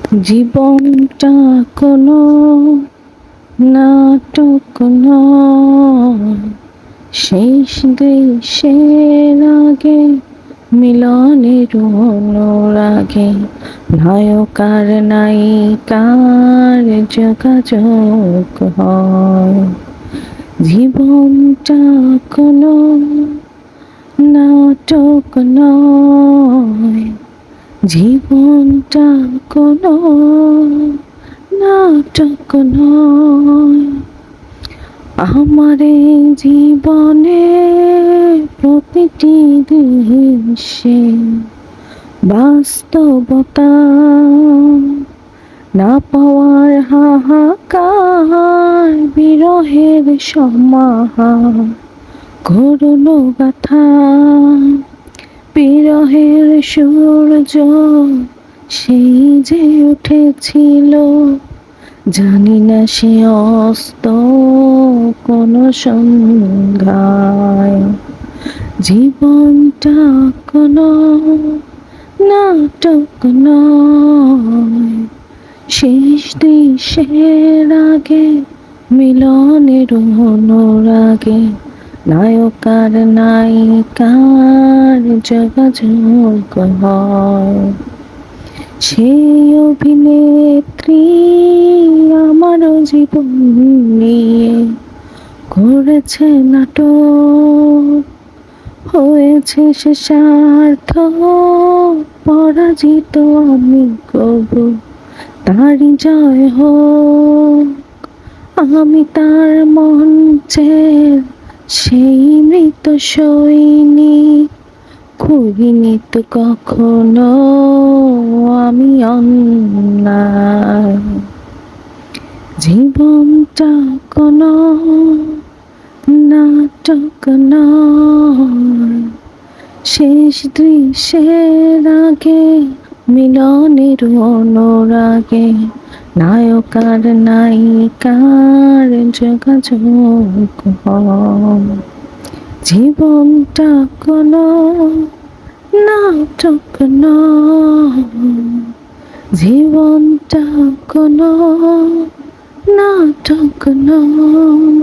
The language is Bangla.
জীবনটা কোনো নাটক নয়, শেষ দৃশ্যের আগে মিলনের অনুরাগে নায়ক আর নায়িকার যোগাযোগ হয়। জীবনটা কোনো নাটক নয়, জীবনটা কোনো নাটক নয়। আমার এই জীবনে প্রতিটি দৃশ্যে বাস্তবতা, না পাওয়ার হাহাকার, বিরহের সমাহার, করুণ গাথা, বিরহের সূর্য সেই যে উঠেছিল, জানি না সে অস্ত কোন সন্ধ্যায়। জীবনটা কোনো নাটক নয়, শেষ দৃশ্যের আগে মিলনের অনুরাগে নায়ক আর নায়িকার যোগাযোগ হয়। সেই অভিনেত্রী আমারও জীবন নিয়ে করেছে নাটক, হয়েছে সে সার্থক, পরাজিত আমি কবু তারই জয় হোক। আমি তার মঞ্চের সেই মৃত সৈনিক, করিনি তো কখনো আমি অন্যায়। জীবনটা কোনো নাটক নয়, শেষ দৃশ্যের আগে মিলনের অনুরাগে নায়ক আর নায়িকার যোগাযোগ হয়। জীবনটা কোনো নাটক নয়, জীবনটা কোনো নাটক নয়।